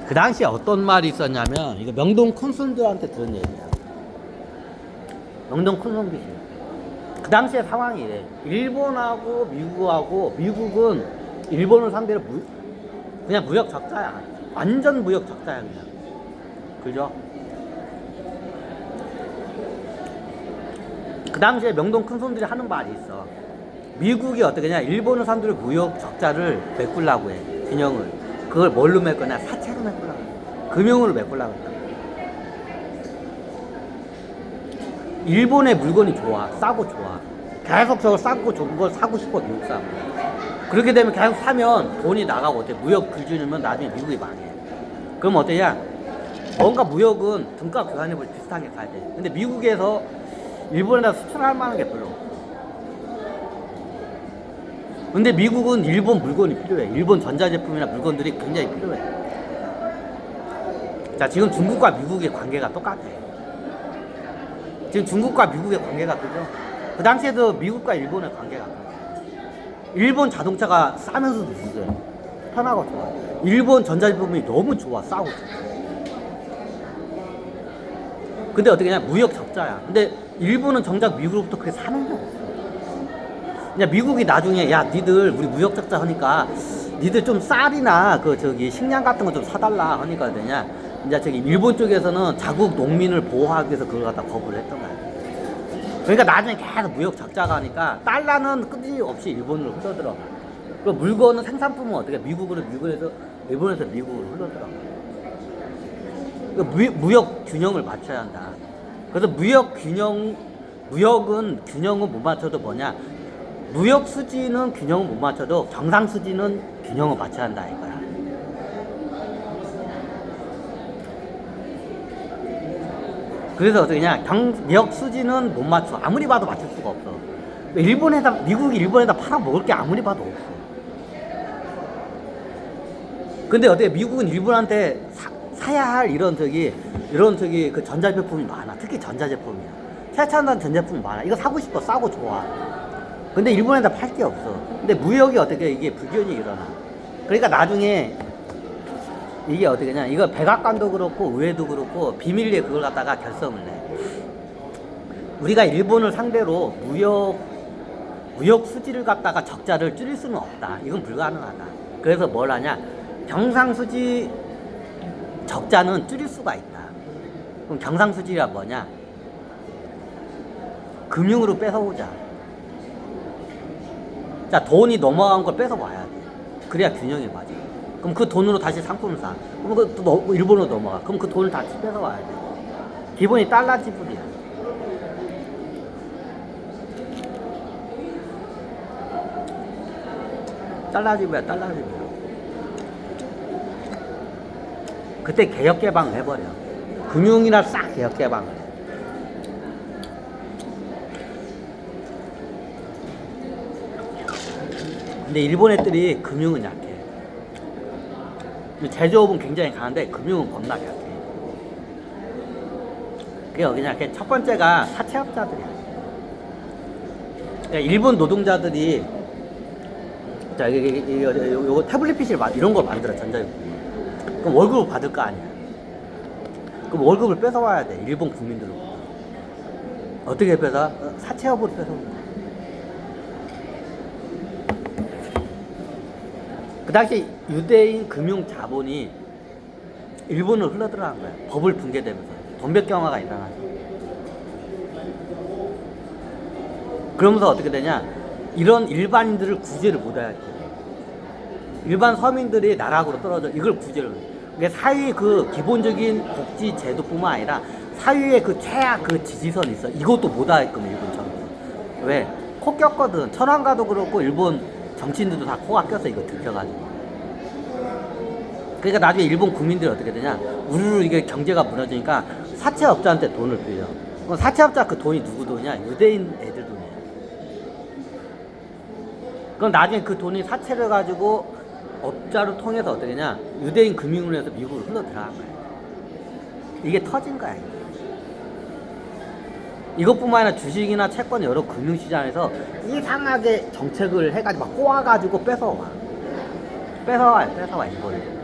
그 당시에 어떤 말이 있었냐면, 이거 명동 콘순들한테 들은 얘기야. 명동 콘순들이. 그 당시에 상황이 이래. 일본하고 미국하고, 미국은 일본을 상대로 그냥 무역 적자야. 완전 무역 적자야, 그냥. 그죠? 그 당시에 명동 큰손들이 하는 말이 있어. 미국이 어떻게냐, 일본을 상대로 무역 적자를 메꾸려고 해. 균형을. 그걸 뭘로 메꾸냐? 사채로 메꾸려고 해. 금융으로 메꾸려고 해. 일본의 물건이 좋아. 싸고 좋아. 계속 저거 싸고 좋은 걸 사고 싶어, 미국 사람. 그렇게 되면 계속 사면 돈이 나가고, 어때? 무역 규준이면 나중에 미국이 망해. 그럼 어떠냐? 뭔가 무역은 등가 교환해볼 비슷한 게 가야 돼. 근데 미국에서 일본에다 수출할 만한 게 별로 없어. 근데 미국은 일본 물건이 필요해. 일본 전자제품이나 물건들이 굉장히 필요해. 자, 지금 중국과 미국의 관계가 똑같아. 지금 중국과 미국의 관계가 그죠? 그 당시에도 미국과 일본의 관계가 그죠? 일본 자동차가 싸면서도 있어요. 편하고 좋아. 일본 전자제품이 너무 좋아. 싸고 좋아. 근데 어떻게 냐 무역 적자야. 근데 일본은 정작 미국으로부터 그렇게 사는 게 없어. 그냥 미국이 나중에 야 니들 우리 무역 적자 하니까 니들 좀 쌀이나 그 저기 식량 같은 거 좀 사달라 하니까 되냐. 이제 저기 일본 쪽에서는 자국 농민을 보호하기 위해서 그걸 갖다 거부를 했던 거야. 그러니까 나중에 계속 무역 적자가 하니까 달러는 끊임없이 일본으로 흘러들어가. 그 물건은 생산품은 어떻게 미국으로 미국에서 일본에서 미국으로 흘러들어가. 무역 균형을 맞춰야 한다. 그래서 무역은 균형은 못 맞춰도 뭐냐? 무역 수지는 균형을 못 맞춰도 경상 수지는 균형을 맞춰야 한다 이거야. 그래서 어떻게냐? 무역 수지는 못 맞춰. 아무리 봐도 맞출 수가 없어. 미국이 일본에다 팔아먹을 게 아무리 봐도 없어. 근데 어떻게 미국은 일본한테 사야 할 이런 저기 그 전자제품이 많아. 특히 전자제품이야. 최첨단 전자제품이 많아. 이거 사고 싶어. 싸고 좋아. 근데 일본에다 팔 게 없어. 근데 무역이 어떻게 이게 불균이 일어나. 그러니까 나중에 이게 어떻게냐. 이거 백악관도 그렇고 의회도 그렇고 비밀리에 그걸 갖다가 결성을 내. 우리가 일본을 상대로 무역 수지를 갖다가 적자를 줄일 수는 없다. 이건 불가능하다. 그래서 뭘 하냐. 경상수지 적자는 줄일 수가 있다. 그럼 경상수지가 뭐냐? 금융으로 뺏어오자. 자, 돈이 넘어간 걸 뺏어와야 돼. 그래야 균형이 맞아. 그럼 그 돈으로 다시 상품을 사. 그럼 그 일본으로 넘어가. 그럼 그 돈을 다시 뺏어와야 돼. 기본이 달러 지불이야. 달러 지불이야, 달러 지불. 그때 개혁 개방을 해버려. 금융이나 싹 개혁 개방을 해. 근데 일본 애들이 금융은 약해. 제조업은 굉장히 강한데 금융은 겁나 약해. 그게 그냥 첫 번째가 사채업자들이야. 일본 노동자들이 자, 요거 태블릿 PC를 이런 걸 만들어, 전자제품. 그럼 월급을 받을 거 아니야. 그럼 월급을 뺏어와야 돼, 일본 국민들로부터. 어떻게 뺏어? 사채업으로 뺏어온다. 그 당시 유대인 금융 자본이 일본으로 흘러들어간 거야. 법을 붕괴되면서 돈백경화가 일어나죠. 그러면서 어떻게 되냐? 이런 일반인들을 구제를 못해야 돼. 일반 서민들이 나락으로 떨어져. 이걸 구제를. 그러니까 사회의 그 기본적인 복지 제도뿐만 아니라 사회의 그 최악 그 지지선이 있어. 이것도 못하게끔 일본처럼. 왜? 코 꼈거든. 천황가도 그렇고 일본 정치인들도 다 코가 껴서 이거 들켜가지고. 그러니까 나중에 일본 국민들이 어떻게 되냐? 우르르 이게 경제가 무너지니까 사채업자한테 돈을 빌려. 그럼 사채업자 그 돈이 누구 돈이냐? 유대인 애들 돈이야. 그럼 나중에 그 돈이 사채를 가지고 업자를 통해서 어떻게 되냐? 유대인 금융을 해서 미국으로 흘러 들어간 거야. 이게 터진 거야. 이것뿐만 아니라 주식이나 채권 여러 금융시장에서 이상하게 정책을 해가지고 막 꼬아가지고 뺏어와 이거를.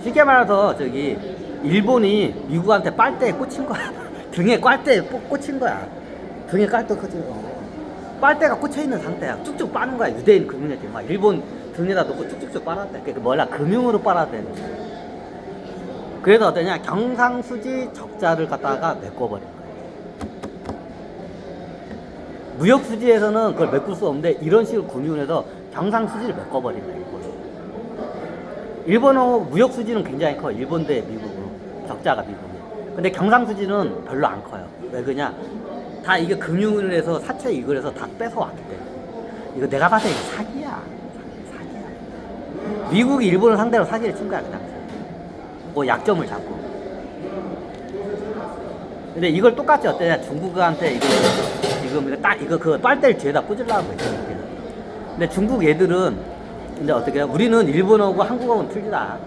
쉽게 말해서 저기 일본이 미국한테 빨대에 꽂힌 거야. 등에 빨대에 꽂힌 거야. 등에 빨대 꽂힌 거. 빨대가 꽂혀 있는 상태야. 쭉쭉 빠는 거야. 유대인 금융회계 막 일본 등에다 놓고 쭉쭉쭉 빨았대. 그게 뭐라 금융으로 빨았대. 그래서 어떠냐 경상수지 적자를 갖다가 메꿔버린 거야. 무역수지에서는 그걸 메꿀 수 없는데 이런 식으로 금융을 해서 경상수지를 메꿔버린 거야. 일본어 무역수지는 굉장히 커. 일본 대 미국으로 적자가 미국이. 근데 경상수지는 별로 안 커요. 왜 그러냐? 다 이게 금융을 해서 사채 이걸 해서 다 뺏어왔기 때문에. 이거 내가 봐서 이거 사기야. 사기야. 미국이 일본을 상대로 사기를 친 거야 그 당시. 뭐 약점을 잡고. 근데 이걸 똑같이 어때냐? 중국한테 이거 지금 딱 이거 그 빨대를 뒤에다 꽂으려고 했죠. 근데 중국 애들은 근데 어떻게 해요? 우리는 일본어고 한국어는 틀리다.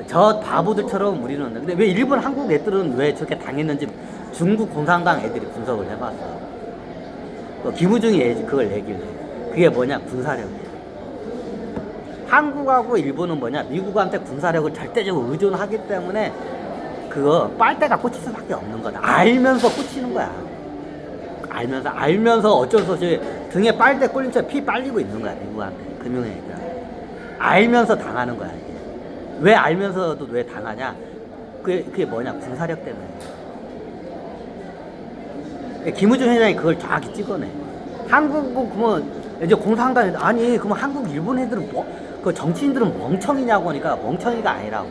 저 바보들처럼 우리는. 근데 왜 일본 한국 애들은 왜 저렇게 당했는지 중국 공산당 애들이 분석을 해봤어. 김우중이 그걸 얘기를 해. 그게 뭐냐? 군사력이에요. 한국하고 일본은 뭐냐? 미국한테 군사력을 절대적으로 의존하기 때문에 그거 빨대가 꽂힐 수밖에 없는 거다. 알면서 꽂히는 거야. 알면서 어쩔 수 없이 등에 빨대 꽂린 채 피 빨리고 있는 거야. 미국한테 금융회계가. 알면서 당하는 거야 이게. 왜 알면서도 왜 당하냐? 그게 뭐냐? 군사력 때문에. 김우중 회장이 그걸 정확히 찍어내. 한국 그러면 이제 공산당 아니 그러면 한국 일본 애들은 뭐 그 정치인들은 멍청이냐고 하니까 멍청이가 아니라고.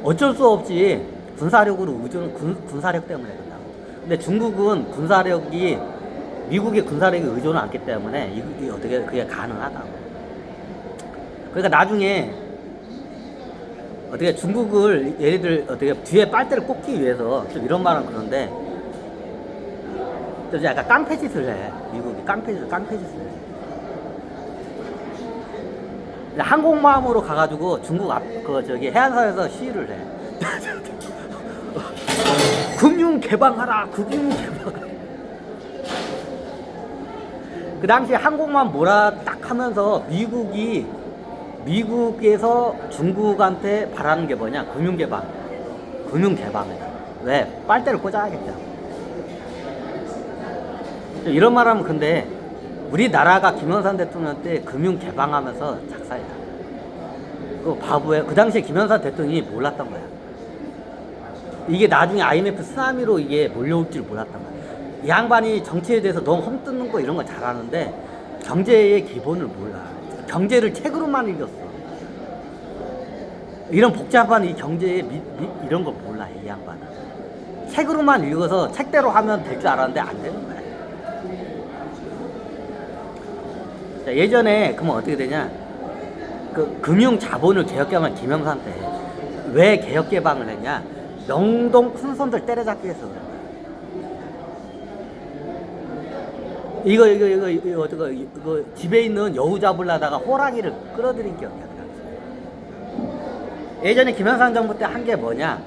어쩔 수 없이 군사력으로 군사력 때문에 그런다고. 근데 중국은 군사력이 미국의 군사력에 의존을 않기 때문에 이 어떻게 그게 가능하다고. 그러니까 나중에 어떻게 중국을 얘네들 어떻게 뒤에 빨대를 꽂기 위해서 좀 이런 말은 그런데 좀 약간 깡패짓을 해. 미국이 깡패짓을 해. 항공모함으로 가가지고 중국 해안선에서 시위를 해. 금융 개방하라. 그 당시에 항공모함 몰아 딱 하면서 미국에서 중국한테 바라는 게 뭐냐? 금융 개방이다. 왜? 빨대를 꽂아야겠다. 이런 말 하면 근데 우리나라가 김영삼 대통령 때 금융 개방하면서 작살이다. 그 바보예요. 그 당시에 김영삼 대통령이 몰랐던 거야. 이게 나중에 IMF 쓰나미로 이게 몰려올 줄 몰랐던 거야. 이 양반이 정치에 대해서 너무 험뜯는 거 이런 거 잘하는데 경제의 기본을 몰라. 경제를 책으로만 읽었어. 이런 복잡한 이 경제의 이런 걸 몰라 이 양반은. 책으로만 읽어서 책대로 하면 될 줄 알았는데 안 되는 거야. 자, 예전에 그러면 어떻게 되냐? 그 금융 자본을 개혁개방한 김영삼 때 왜 개혁개방을 했냐? 명동 큰 손들 때려잡기 위해서 그래. 이거 집에 있는 여우 잡으려다가 호랑이를 끌어들인 기억이야. 예전에 김영삼 정부 때 한 게 뭐냐?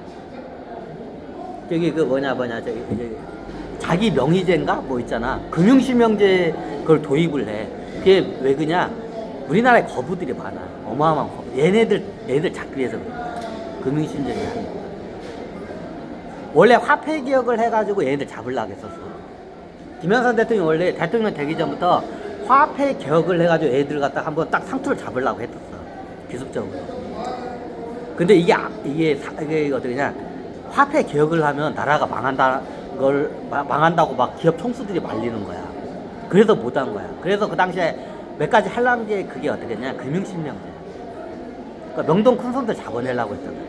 자기 명의제인가 뭐 있잖아. 금융실명제 그걸 도입을 해. 그게 왜 그냐? 우리나라에 거부들이 많아. 어마어마한 거부. 얘네들 잡기 위해서 그래. 금융실명제 하는 거. 원래 화폐 개혁을 해가지고 얘네들 잡으려고 했었어. 김영삼 대통령이 원래 대통령 되기 전부터 화폐 개혁을 해가지고 애들 갖다 한번 딱 상투를 잡으려고 했었어. 기습적으로. 근데 이게 어떻게냐? 화폐 개혁을 하면 나라가 망한다고 막 기업 총수들이 말리는 거야. 그래서 못한 거야. 그래서 그 당시에 몇 가지 하려는 게 그게 어떻게냐? 금융실명제. 그러니까 명동 큰 손들 잡아내려고 했던 거야.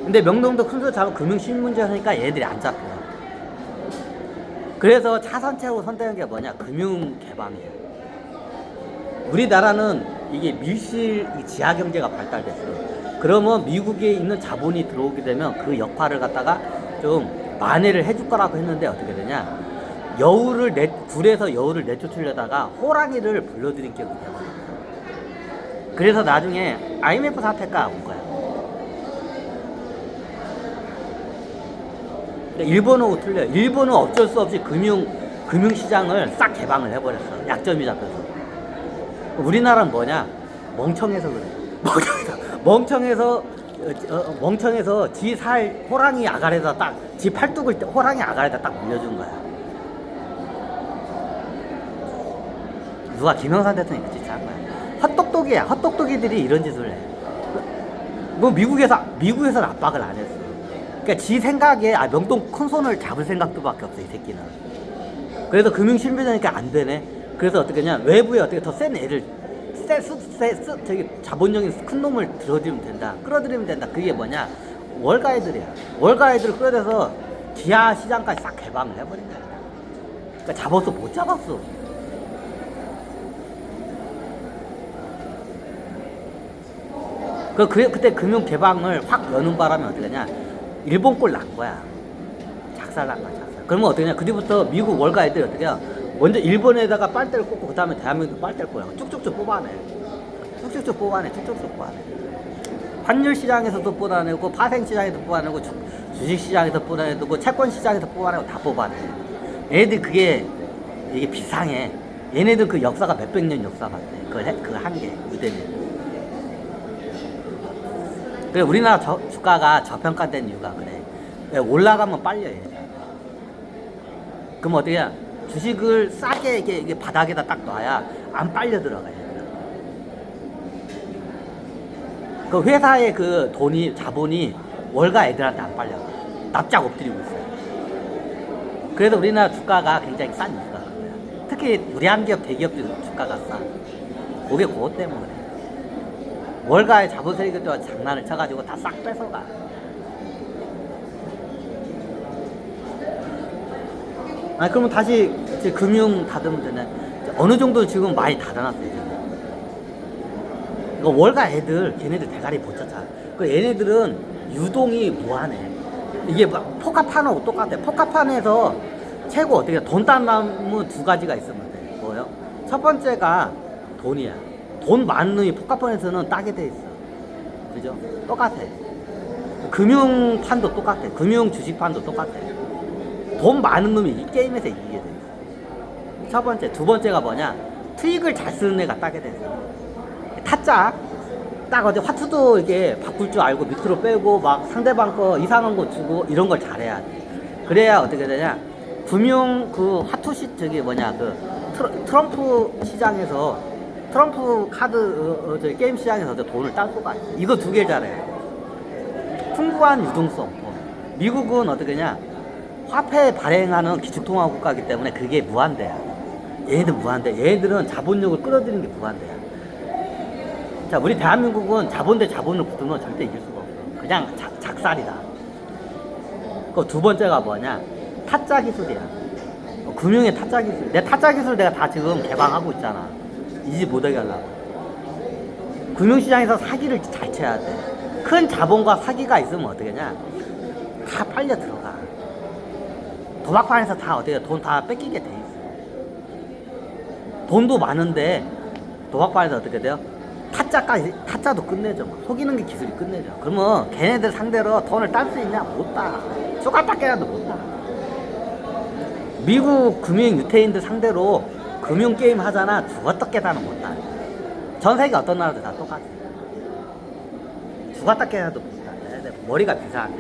근데 명동도 큰 손들 잡아 금융실명제 하니까 얘네들이 안 잡혀. 그래서 차선책으로 선택한 게 뭐냐? 금융 개방이야. 우리나라는 이게 밀실 지하 경제가 발달됐어. 그러면 미국에 있는 자본이 들어오게 되면 그 역할을 갖다가 좀 만회를 해줄 거라고 했는데 어떻게 되냐? 굴에서 여우를 내쫓으려다가 호랑이를 불러들인 기억이 돼버려. 그래서 나중에 IMF 사태가 온 거야. 일본하고 틀려. 일본은 어쩔 수 없이 금융시장을 싹 개방을 해버렸어. 약점이 잡혀서. 우리나라는 뭐냐? 멍청해서 그래. 멍청해서 지 살 호랑이 아가리에다 딱 지 팔뚝을 호랑이 아가리에다 딱 물려준 거야. 누가 김영삼 대통령이 그 짓을 한 거야. 헛똑똑이야. 헛똑똑이들이 이런 짓을 해. 뭐 미국에서는 압박을 안 했어. 그러니까 지 생각에 명동 큰 손을 잡을 생각도밖에 없어 이 새끼는. 그래서 금융실비되니까 안 되네. 그래서 어떻게 하냐, 외부에 어떻게 더 센 애를 저기 자본적인 큰 놈을 들어들이면 된다. 끌어들이면 된다. 그게 뭐냐, 월가 애들이야. 월가 애들을 끌어들여서 지하 시장까지 싹 개방을 해버린 거야. 그러니까 잡았어 못 잡았어. 그때 금융 개방을 확 여는 바람에 어떻게 되냐, 일본 꼴 난 거야. 작살 난 거야, 작살. 그러면 어떻게 하냐, 그 뒤부터 미국 월가 애들이 어떻게 해요, 먼저 일본에다가 빨대를 꽂고 그 다음에 대한민국 빨대를 꽂아. 쭉쭉쭉 뽑아내. 쭉쭉쭉 뽑아내. 환율시장에서도 뽑아내고, 파생시장에서 뽑아내고, 주식시장에서 뽑아내고, 채권시장에서 뽑아내고, 다 뽑아내. 얘네들 이게 비상해. 얘네들 그 역사가 몇백 년 역사 같아. 그걸 한 게, 의대는. 그래, 우리나라 주가가 저평가된 이유가 그래. 왜 올라가면 빨려 얘. 그럼 어떻게 해? 주식을 싸게 이게 바닥에다 딱 놔야 안 빨려 들어가요. 그 회사의 그 자본이 월가 애들한테 안 빨려. 납작 엎드리고 있어요. 그래서 우리나라 주가가 굉장히 싼 이유가 그거야. 특히 우리 한기업, 대기업들 주가가 싸. 그게 그것 때문에 그래. 월가의 자본 세력들과 장난을 쳐가지고 다 싹 뺏어가. 그러면 다시 이제 금융 닫으면 되네. 어느 정도 지금 많이 닫아놨어요. 이거 월가 애들, 걔네들 대가리 못 쳤잖아. 그 얘네들은 유동이 무한해. 이게 막 포카판하고 똑같아. 포카판에서 최고 어떻게 돈 따면 두 가지가 있으면 돼. 뭐요? 첫 번째가 돈이야. 돈 많은 놈이 포카판에서는 따게 돼 있어. 그죠? 똑같아. 금융판도 똑같아. 금융 주식판도 똑같아. 돈 많은 놈이 이 게임에서 이기게 돼 있어. 첫 번째. 두 번째가 뭐냐? 트릭을 잘 쓰는 애가 따게 돼 있어. 타짜. 딱 어디 화투도 이게 바꿀 줄 알고 밑으로 빼고 막 상대방 거 이상한 거 주고 이런 걸 잘해야 돼. 그래야 어떻게 되냐? 금융 그 화투 저기 뭐냐 그 트럼프 시장에서 트럼프 카드 저기 게임 시장에서 돈을 딸 수가 있어. 이거 두 개 잘해. 풍부한 유동성. 미국은 어떻게 냐, 화폐 발행하는 기축통화 국가이기 때문에 그게 무한대야. 얘네들 무한대. 얘네들은 자본력을 끌어들이는 게 무한대야. 자, 우리 대한민국은 자본 대 자본을 붙으면 절대 이길 수가 없어. 그냥 작살이다. 그 두 번째가 뭐냐? 타짜 기술이야. 금융의 타짜 기술. 내 타짜 기술 내가 다 지금 개방하고 있잖아. 이 집 못하게 하려고. 금융시장에서 사기를 잘 쳐야 돼. 큰 자본과 사기가 있으면 어떻게 하냐? 다 빨려 들어가. 도박판에서 다 어떻게 돈 다 뺏기게 돼 있어. 돈도 많은데 도박판에서 어떻게 돼요? 타짜도 끝내죠. 막. 속이는 게 기술이 끝내죠. 그러면 걔네들 상대로 돈을 딸 수 있냐? 못 따. 쪼가딱해라도 못 따. 미국 금융 유태인들 상대로 금융 게임 하잖아. 죽었다 깨다는 못 따. 전 세계 어떤 나라도 다 똑같아. 죽었다 깨다도 못 따. 머리가 비상해.